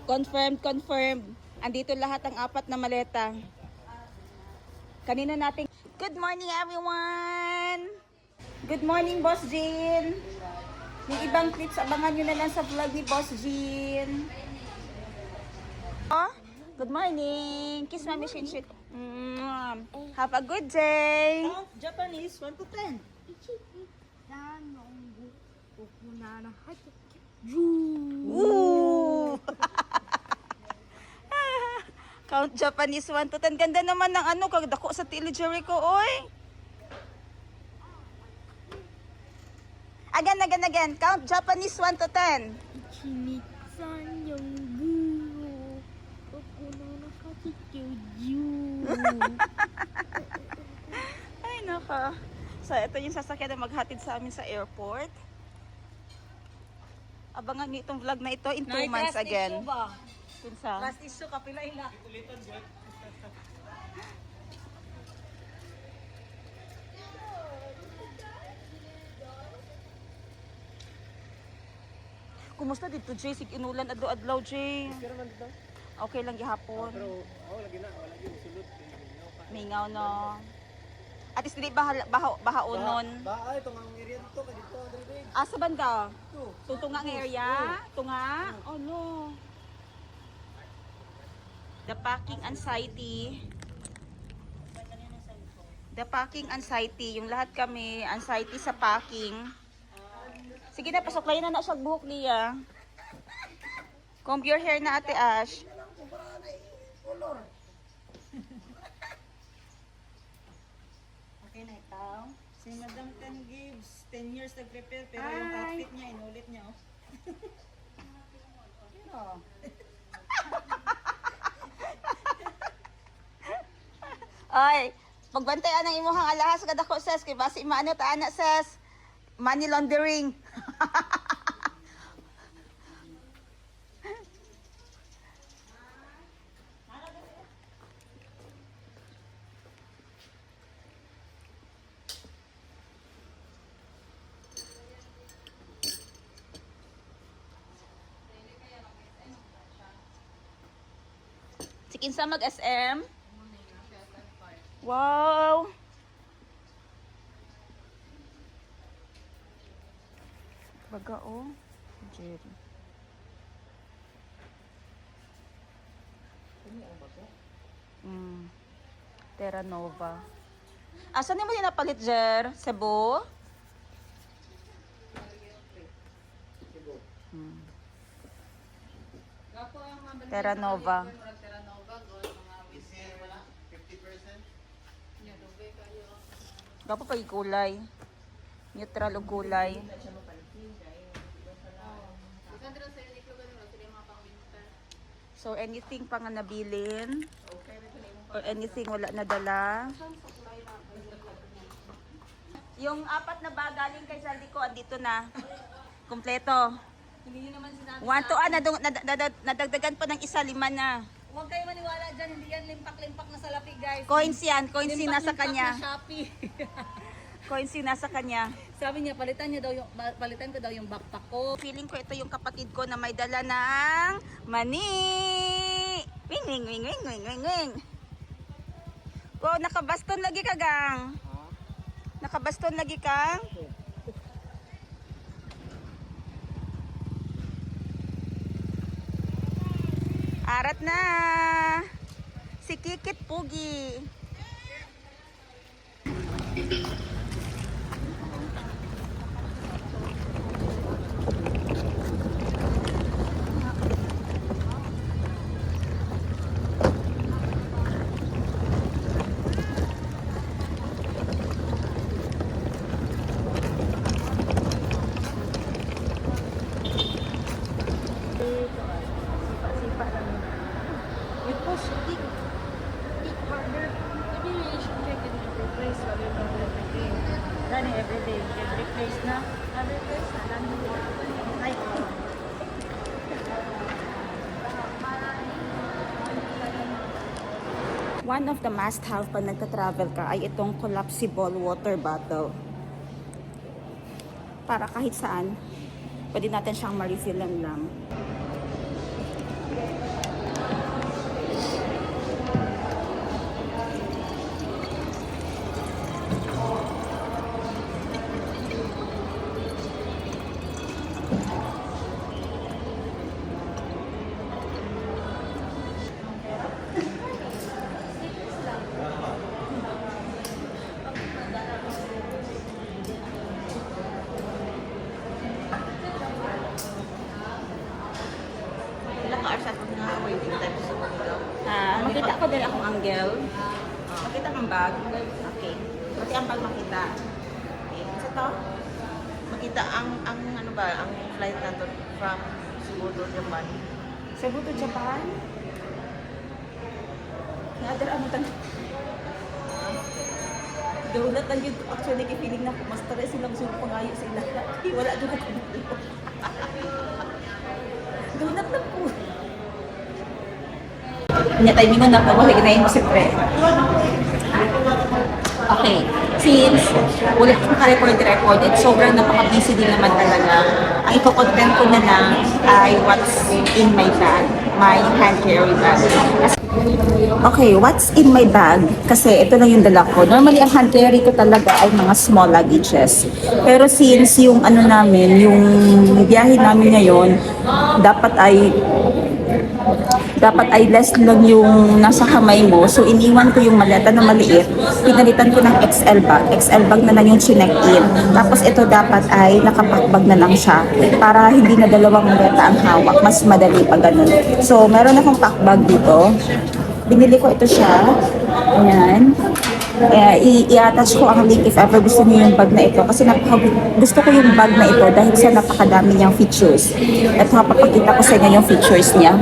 Confirmed, confirmed. Andito lahat ang 4 na maleta. Kanina nating... Good morning, everyone! Good morning, Boss Jean! Yung ibang clips, abangan nyo na lang sa vlog ni Boss Jean. Oh, good morning! Kiss Mami Shinshit. Have a good day! Count Japanese 1 to 10. Woo! Count Japanese 1 to 10. Ganda naman ng ano, kagdako sa Tili Jericho, oy! Again. Count Japanese 1 to 10. Ichini-san yung guru. Okuno nakakikyu. Ay, naka. So, ito yung sasakyan na maghatid sa amin sa airport. Abangan niyo itong vlog na ito in 2 months again. Pinsa? Last issue, kapila ila. Kumusta dito, Jay? Sig inulan adlaw-adlaw, Jay. Pero man dito. Okay lang gihapon. Pero lagi na, wala yung sulod. Mingaw no. At least dili bahaunon. Ay, itong ang area dito, dito, Andre. Asa banda? Ito. Tunga nga area? Tunga? Oh no. The packing anxiety. The packing anxiety. Yung lahat kami, anxiety sa packing. Sige na, pasuklayin na siya buhok niya. Comb your hair na, Ate Ash. Okay na ikaw. Si Madam Ten gives 10 years nag-prepare, pero yung outfit niya, inulit niya. Oh. Pero, Ay, pagbantayan ang imuhang alahas kada ko, Ses. Kay basi maano ta anak, Ses. Money laundering. Sikin sa mag-SM. Wow! Baga oh. Jerry. Terra Nova. Asan mo din napalit, Jer? Cebu? Terra Nova. Gapo pa kulay. Neutral o kulay. So anything pa nga nabilin or anything wala na dala. Yung 4 na bag galing kay Saldi ko andito na. Kumpleto. Hindi nyo naman sinabi. 1 to nadagdagan pa ng 1, 5 na. Huwag kayo maniwala dyan. Hindi yan limpak-limpak na salapi, guys. Coins yan, coins yung nasa Limpak-limpak kanya. na Shopee. Coins yung nasa kanya. Sabi niya, palitan ko daw yung backpack ko. Feeling ko ito yung kapatid ko na may dala ng mani. Wing, wing, wing, wing, wing, wing, wing. Wow, nakabaston lagi ka, gang. Nakabaston lagi ka. Arat na. Si Kikit Pugi. Gani everyday, every place na. Every place na lang. Ay. One of the must-have pag nagta-travel ka ay itong collapsible water bottle. Para kahit saan, pwede natin siyang ma-refillan lang. Makita ko din akong angle. Makita kang bag. Okay. Pati ang bag makita. Okay. Isa to? Makita ang ano ba, ang flight na to from Cebu to Japan. Cebu to Japan? Nader ano tan? Daulat lang yun. Actually, kipiling na ko. Mas tara silang sulo pangayo sa ila. Wala doon ako. Daulat lang po. Kanya tayo mo na pag ginayin mo siyempre. Okay. Since ulit ko naka-record, sobrang napaka-busy din naman talaga. Ang ito-content ko na lang ay what's in my bag, my hand carry bag. Okay, what's in my bag? Kasi ito lang yung dala ko. Normally, ang hand carry ko talaga ay mga small luggages. Pero since yung ano namin, yung biyahe namin ngayon, dapat ay less lang yung nasa kamay mo. So, iniwan ko yung maleta na maliit. Pinalitan ko ng XL bag. XL bag na lang yung chinek in. Tapos, ito dapat ay nakapackbag na lang siya. Para hindi na dalawang maleta ang hawak. Mas madali pa ganun. So, meron akong packbag dito. Binili ko ito siya. Ayan. I-attach ko ang link if ever gusto niyo yung bag na ito kasi gusto ko yung bag na ito dahil sa napakadami niyang features. At papakita ko sa inyo yung features niya.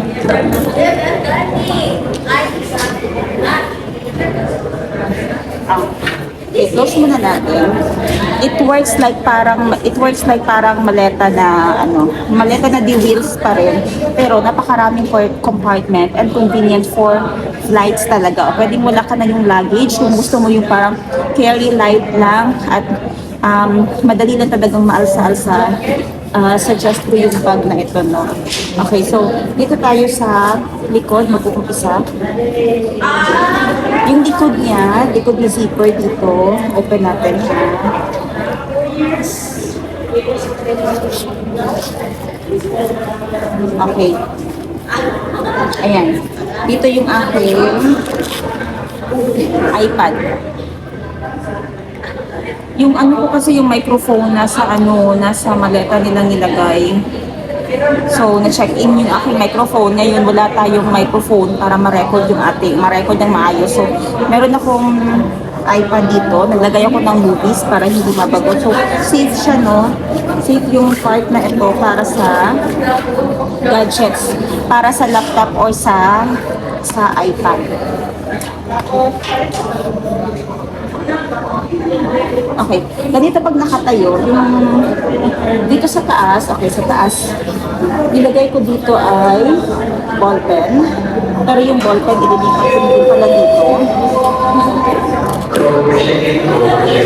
Okay, close muna natin. It works like parang maleta na maleta na di-wheels pa rin. Pero napakaraming compartment and convenient for flights talaga. Pwedeng wala ka na yung luggage kung gusto mo yung parang carry light lang at madali lang talagang maalsa-alsa. Suggest ko yung bag na ito, no? Okay, so dito tayo sa likod, mag-uumpisa. Yung likod niya zipper dito. Open natin siya. Okay. Ayan. Dito yung aking iPad. Yung ano ko kasi yung microphone nasa maleta nilang nilagay. So, na-check-in yung aking microphone. Ngayon, wala tayong microphone para ma-record ng maayos. So, meron akong iPad dito. Naglagay ako ng movies para hindi mabagot. So, safe siya, no? Safe yung part na ito para sa gadgets. Para sa laptop or sa iPad. Okay, ganito pag nakatayo, yung dito sa taas, ilagay ko dito ay ballpen. Pero yung ballpen, ililipat ko din pala dito.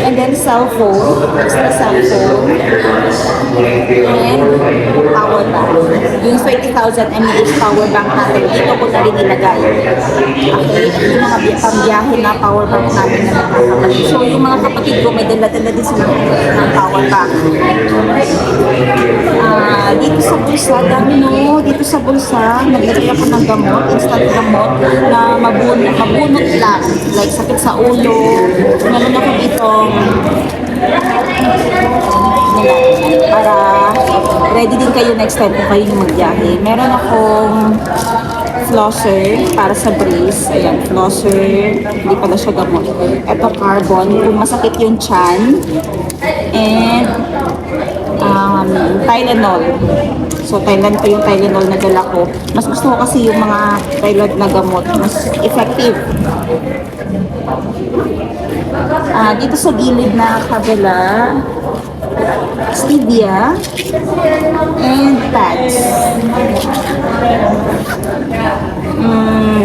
And then cellphone, extra cellphone, and power bank. Yung 20,000 mAh power bank natin, dito ko na rin ilagay. Okay, yung mga pambiyahe na power bank natin na nagkakapatid. So, yung mga kapatid ko, may dala-dala din sila ng power bank. Dito sa bulsa, dito sa bulsa, naglagay ako ng gamot, instant gamot, na mabunot lang. Like, sakit sa ulo. Meron ako dito para ready din kayo next time kung kayo yung magbiyahe. Meron akong flosser para sa brace. Ayan, flosser. Hindi pala siya gamot. Ito, carbon. Kung masakit yung chan. And Tylenol. So, Tylenol yung Tylenol na dala ko. Mas gusto ko kasi yung mga Tylenol na gamot. Mas effective. Dito sa gilid na kabila, stevia and pads.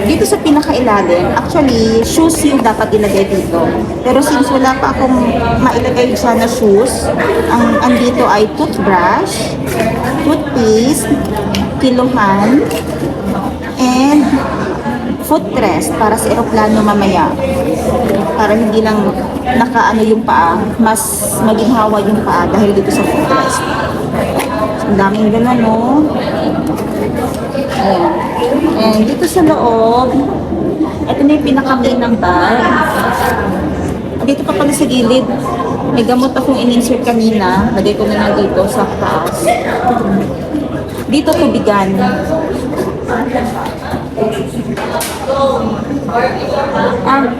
Dito sa pinakailalim, actually, shoes yung dapat ilagay dito. Pero since wala pa akong mailagay dyan na shoes, ang andito ay toothbrush, toothpaste, kiluhan, and footrest para sa eroplano mamaya. Para hindi lang nakaano yung paa, mas maginhawa yung paa dahil dito sa footrest. Ang daming ganun, no? Ayan. And dito sa loob, ito na yung pinaka-main ng bag. Dito pa pala sa gilid, may gamot akong in-insert kanina. Lagay ko na lang dito sa taas. Dito tubigan.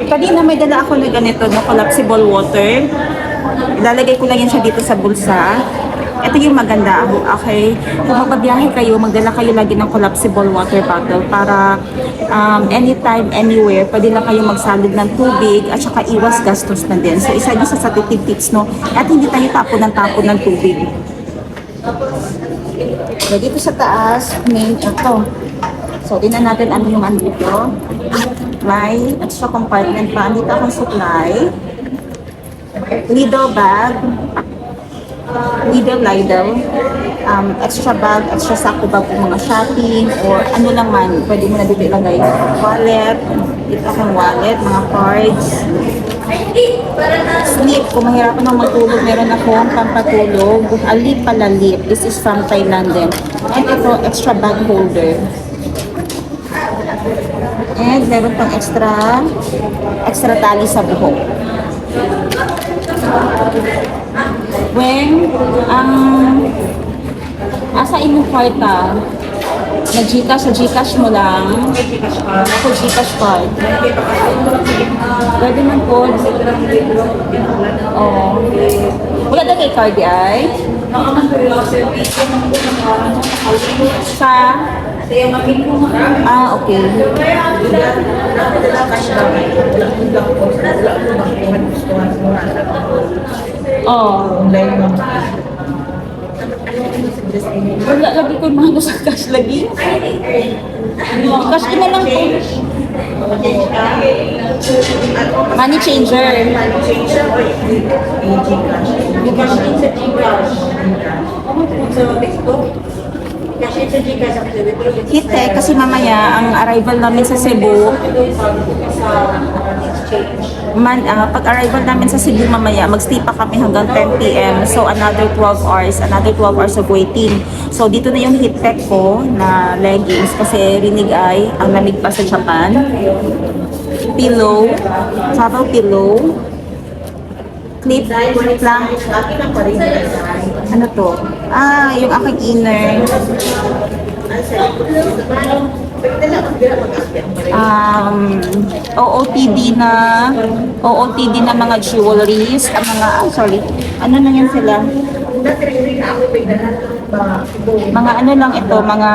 Kanina may dala ako na ganito, no, collapsible water. Ilalagay ko lang yan siya dito sa bulsa. Ito yung maganda, okay? Kung magbabiyahe kayo, magdala kayo lagi ng collapsible water bottle para anytime, anywhere, pwede lang kayo magsalid ng tubig at saka iwas gastos na din. So, isa din sa tipid tips, no? At hindi tayo tapon ng tubig. So, dito sa taas, may ito. So, tingnan natin ano yung andito. May extra compartment pa. Andito akong supply. Lidl bag. Lidl, extra bag, extra sako bag kung mga shopping or ano lang man, pwede mo na dito ilagay. Wallet, dito akong wallet, mga cards. Sleep, kung mahirapan akong matulog, meron akong pampatulog. Alip pala lip. This is from Thailand din. And ito, extra bag holder. And meron pang extra tali sa buhok. When asa imong kwarta, nag-Gcash sa Gcash mo lang. Ako Gcash card. Pwede man po. Oo. Wala na kay card ay? Sa? Okay. Wala lagi ko mga sa cash lagi. Cash ina lang po. Money changer. Hite, kasi mamaya ang arrival namin sa Cebu, pag arrival namin sa Cebu mamaya, magstay pa kami hanggang 10 p.m. So another 12 hours of waiting. So dito na yung heat tech ko na leggings kasi rinig ay ang lamig pa sa Japan. Pillow, travel pillow, clip lang. Ano to? Yung aking inner. OOTD na mga jewelries, ano na yan sila? Mga ano lang ito, mga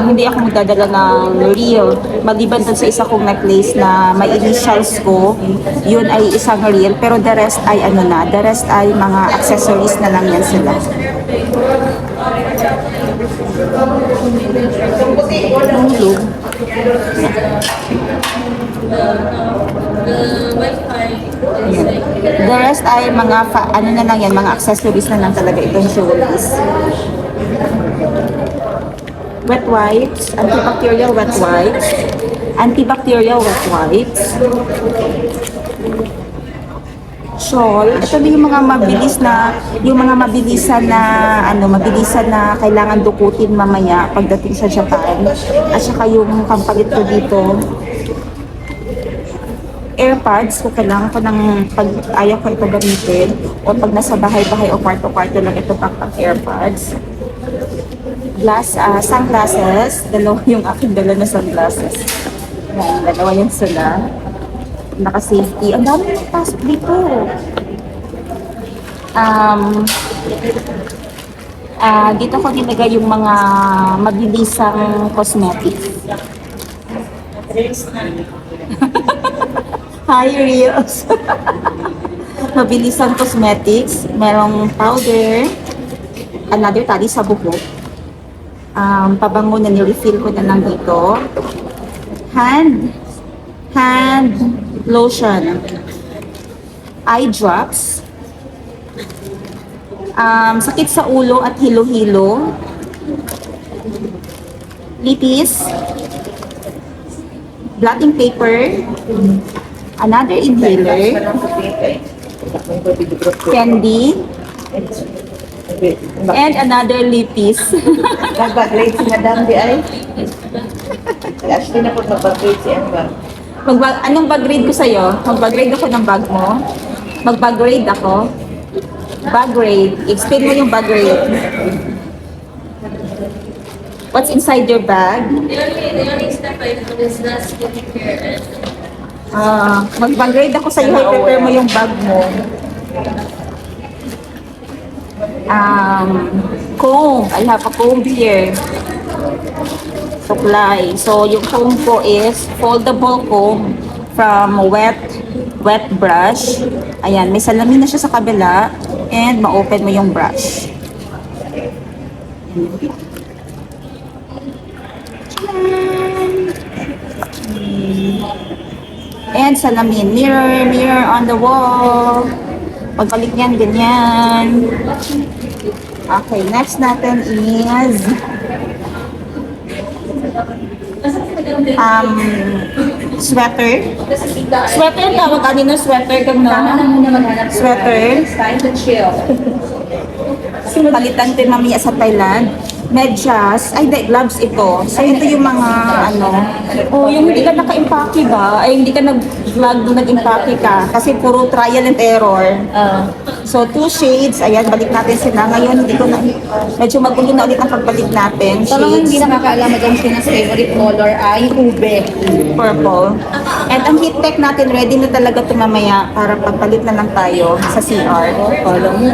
hindi ako magdadala ng real. Maliban dun sa isa kong necklace na may initials ko, yun ay isang real, pero the rest ay mga accessories na lang yan sila. Hulog. The rest ay mga mga accessories na lang talaga itong jewelries. Wet wipes, antibacterial wet wipes. Shawl. Ito din yung mga mabilisan na kailangan dukutin mamaya pagdating sa Japan. At saka yung kampalit ko dito, AirPods, kung kailangan ko pag ayaw ko ito gamitin, o pag nasa bahay-bahay o kwarto-kwarto lang ito pang AirPods. Sunglasses, dalawa yung aking dala na sunglasses. Dalawa yan sila. Naka-safety. Ang dami ng pasok dito. Dito ko nilagay yung mga mabilisang cosmetics. Hi, Reels! Mabilisang cosmetics. Merong powder. Another tali sa buhok. Pabango na nirefill ko na lang dito. Hand lotion, eye drops, sakit sa ulo at hilo-hilo, lipis, blotting paper, another inhaler, candy, and another lipis. Nag-grade si Madam di ay? Actually na po mag-grade si Emma. Anong bag-grade ko sa'yo? Mag-bag-grade ako ng bag mo? Mag-bag-grade ako? Bag-grade. Explain mo yung bag-grade. What's inside your bag? The only step I do is not skincare. Mag-grade ako sa'yo, i-prepare mo yung bag mo. Comb. I have a comb here. Supply. So, yung comb ko is foldable comb from wet brush. Ayan, may salamin na siya sa kabila. And ma-open mo yung brush. And salamin. Mirror on the wall. Pagbalik yan, ganyan. Okay, next natin is sweater. Sweater, tawag kanina sweater, gano'n. Sweater. Time to chill. Palitan ko yung mamaya sa Thailand. Medyas, ay di, gloves ito. So ito yung mga yung hindi ka naka-impake ba? Ay hindi ka nag-vlog nung nag-impake ka. Kasi puro trial and error. So 2 shades, ayan, balik natin sila. Ngayon hindi ko na, medyo magulo na ulit ang pagbalik natin. Talagang hindi Shades, nakakaalam Madam Sheena's favorite color ay ube. purple. And ang heat tech natin, ready na talaga ito mamaya para pagpalit na lang tayo sa CR. Kala mo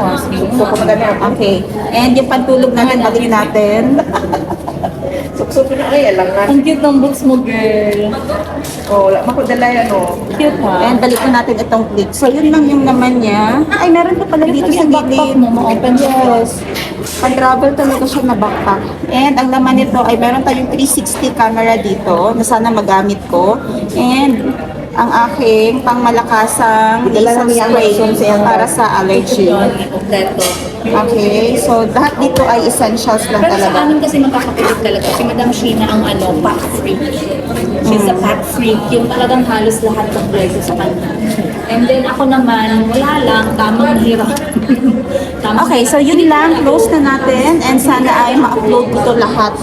Okay. And yung pantulog natin, balik natin. Suksok na ay, alam na. Ang cute ng books mo, girl. Wala makudala yan, Cute ha? And balik na natin itong clip. So yun lang yung naman niya. Ay, meron pa pala dito sa backpack gilid. mo, ma-open Yes. Pag-travel talaga siya na backpack. And ang laman nito ay meron tayong 360 camera dito na sana magamit ko. And ang aking pangmalakasang nasal spray para sa allergy. Kompleto. Okay, so lahat dito ay essentials lang Pero sa talaga. amin kasi magkakapilit talaga. Si Madam Sheena ang pack freak. She's a pack freak. Yung talagang halos lahat ng pwede sa kanya. And then ako naman, wala lang. Tamang hirap. Okay, so yun lang. Close na natin. And sana ay ma-upload ko to lahat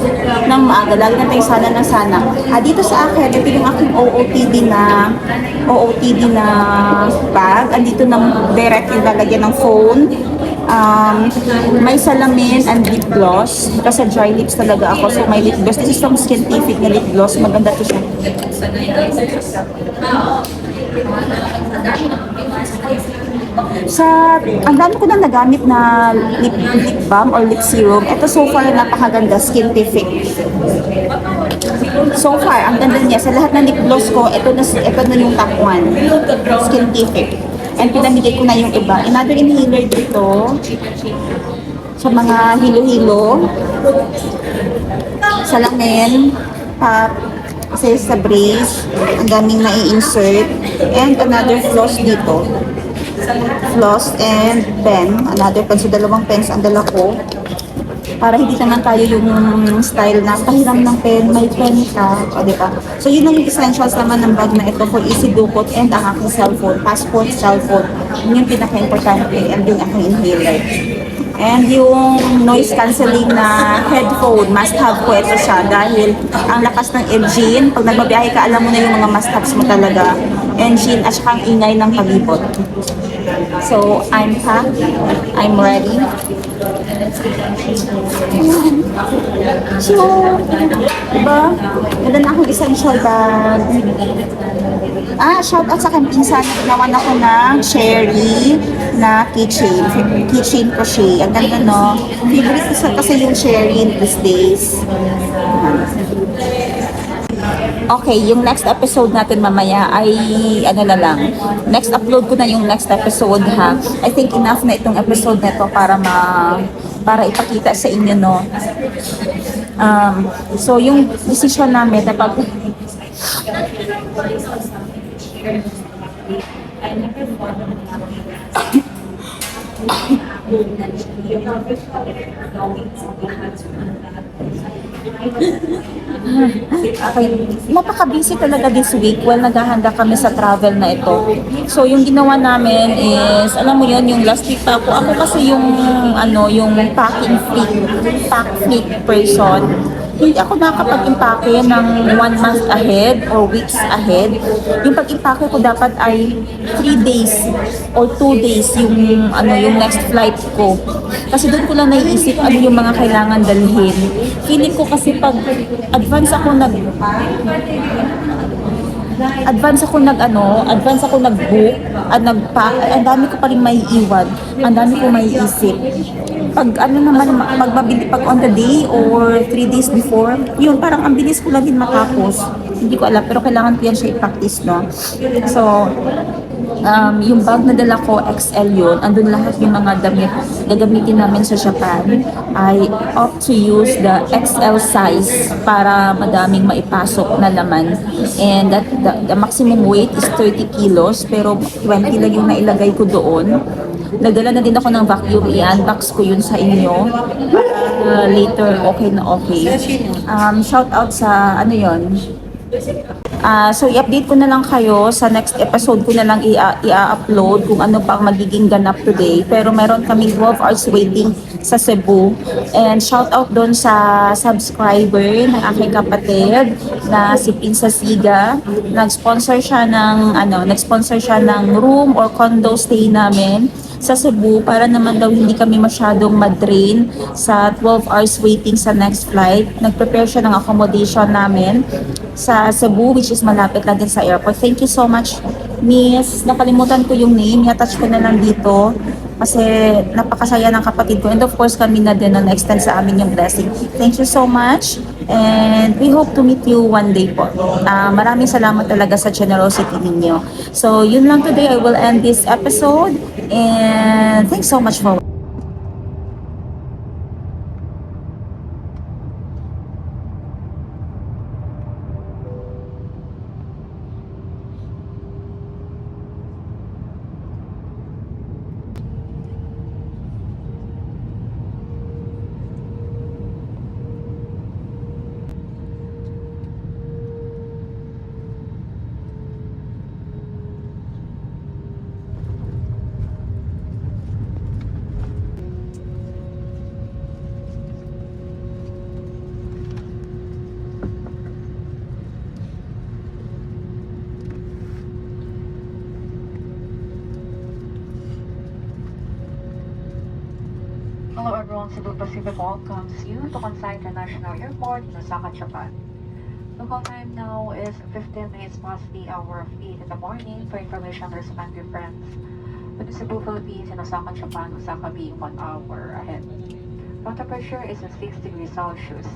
ng maaga. Lagi natin sana na sana. Dito sa akin, ito yung aking OOTD na bag. Andito ng direct yung lalagyan ng phone. May salamin and lip gloss. Kasi dry lips talaga ako. So may lip gloss. This is from Scientific na lip gloss. Maganda to siya. Ang dami ko na nagamit na lip balm or lip serum. Ito so far napakaganda, Scientific. So far, ang ganda niya. Sa lahat ng lip gloss ko, ito na yung top 1. Scientific. And pinamigay ko na yung iba. Another inhaler dito. Sa mga hilo-hilo. Salamin. Kasi sa brace. Ang daming nai-insert. And another floss dito. Floss and pen. Another pen. So, dalawang pens ang dala ko. Para hindi naman tayo yung style na pahiram ng pen, may pen ka. O, diba? So, yun ang essentials naman ng bag na ito for easy dukot and ang aking cellphone, passport, cellphone. Yun yung pinaka-importante and yung aking inhaler. And yung noise cancelling na headphone, must-have ko ito siya dahil ang lakas ng engine, pag nagbabiyahe ka, alam mo na yung mga must-haves mo talaga. Engine at saka ang ingay ng palibot. So, I'm packed. I'm ready. So, diba? Ganda na akong essential bag. Shout out sa aking pinsan. Ginawan ako ng cherry na keychain. Keychain crochet. Ang ganda, no? Favorite ko kasi yung cherry these days. Okay, yung next episode natin mamaya ay ano na lang. Next upload ko na yung next episode ha. I think enough na itong episode na ito para ipakita sa inyo, no. So yung decision namin na pag Okay. Napaka-busy talaga this week while naghahanda kami sa travel na ito. So, yung ginawa namin is, alam mo yon yung last week pa ako kasi yung, yung pack freak person. hindi ako nakapag-impake ng 1 month ahead or weeks ahead. Yung pag-impake ko dapat ay 3 days or 2 days yung next flight ko. Kasi doon ko lang naiisip ano yung mga kailangan dalhin. Feeling ko kasi pag advance ako nag-book at ang dami ko pa rin maiiwan, ang dami ko maiisip. Pag pag on the day or 3 days before, yun, parang ang bilis ko lang din matapos. Hindi ko alam, pero kailangan ko yan siya i-practice, no? So, yung bag na dala ko, XL yun, andun lahat yung mga damit gagamitin namin sa Japan. I opt to use the XL size para madaming maipasok na laman. And the maximum weight is 30 kilos, pero 20 lang yung nailagay ko doon. Nagdala na din ako ng vacuum, i-unbox ko yun sa inyo. Later, okay na okay. Shout out sa ano yun. So i-update ko na lang kayo sa next episode ko na lang i-upload kung ano pa ang magiging ganap today. Pero meron kaming 12 hours waiting sa Cebu. And shout out doon sa subscriber ng aking kapatid na si Princess Siga. Nag-sponsor siya ng room or condo stay namin sa Cebu para naman daw hindi kami masyadong madrain sa 12 hours waiting sa next flight. Nag-prepare siya ng accommodation namin sa Cebu, which is malapit lang din sa airport. Thank you so much, Miss. Nakalimutan ko yung name. I-attach ko na lang dito kasi napakasaya ng kapatid ko. And of course, kami na din na extend sa amin yung blessing. Thank you so much. And we hope to meet you one day po. Maraming salamat talaga sa generosity ninyo. So, yun lang today. I will end this episode. And thanks so much for Hello everyone, Cebu Pacific welcomes you to Kansai International Airport in Osaka, Japan. Local time now is 15 minutes past the hour of 8 in the morning. For information, respective friends, with the Cebu, Philippines and Osaka, Japan, Osaka being 1 hour ahead. Water pressure is at 6 degrees Celsius.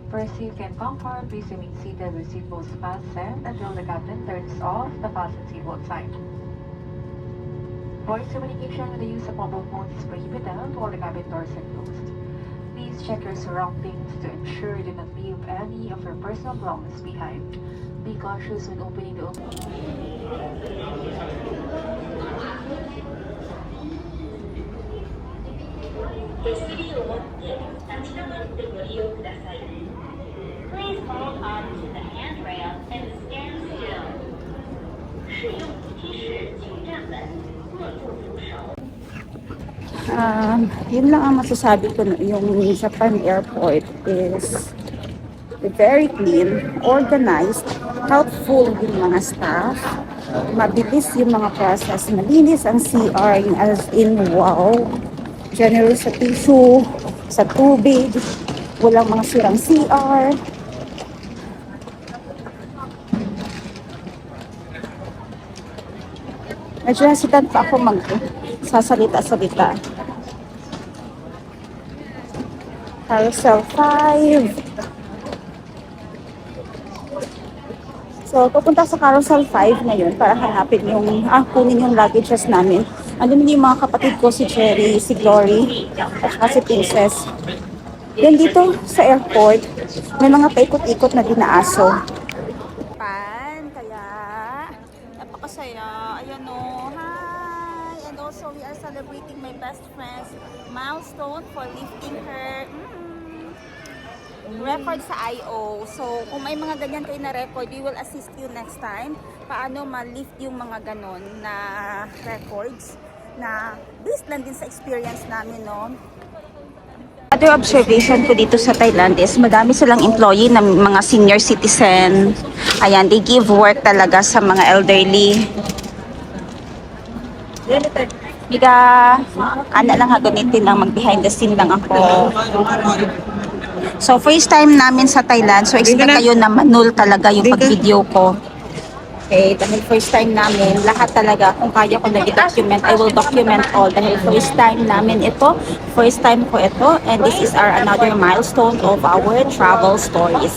For safe and comfort, please remain seated with seatbelts fastened until the captain turns off the fasten seatbelt sign. Voice communication with the use of mobile phones is prohibited while the cabin doors are closed. Please check your surroundings to ensure you do not leave any of your personal belongings behind. Be cautious when opening the Please hold on to the handrail and stand still. 使用提示请站稳，握住扶手。 Yun lang ang masasabi ko na yung Japan airport is very clean, organized, helpful yung mga staff, mabilis yung mga process, malinis ang CR, as in wow, generous sa tissue, sa tubig, walang mga sirang CR. Medyo hesitant pa ako sasalita-salita. Carousel 5. So, pupunta sa Carousel 5 ngayon para hanapin kunin yung luggages namin. Andun yung mga kapatid ko, si Cherry, si Glory, at saka si Princess. Yan dito sa airport, may mga paikot-ikot na dinaaso. Kaya, napakasaya. Ayan o, hi! And also, we are celebrating my best friend's milestone for lifting her record sa IO. So, kung may mga ganyan kayo na record, we will assist you next time. Paano ma-lift yung mga ganon na records na based lang din sa experience namin, no? At Another observation ko dito sa Thailand is madami silang employee na mga senior citizen. Ayan, they give work talaga sa mga elderly. Miga, ana lang hagunitin lang, mag behind the scene lang ako. So, first time namin sa Thailand. So, expect kayo na manul talaga yung pag-video ko. Okay, dahil first time namin, lahat talaga, kung kaya ko nag-document, I will document all. Dahil first time namin ito, first time ko ito, and this is our another milestone of our travel stories.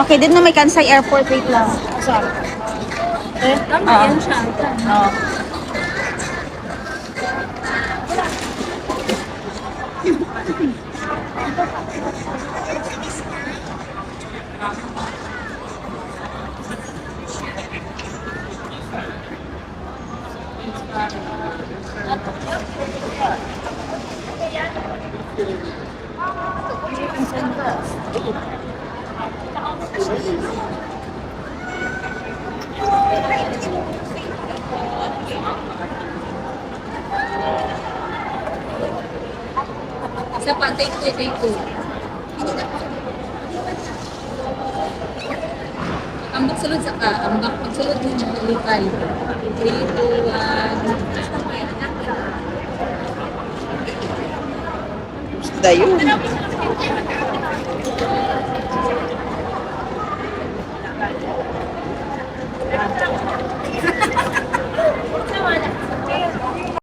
Okay, din na may Kansai Airport, wait lang. Sorry. Yan siya. Oh. Sa pa, take two. Ang magsulod sa ka, ang magsulod din siya nalipay. 3, 2, 1. Dayo.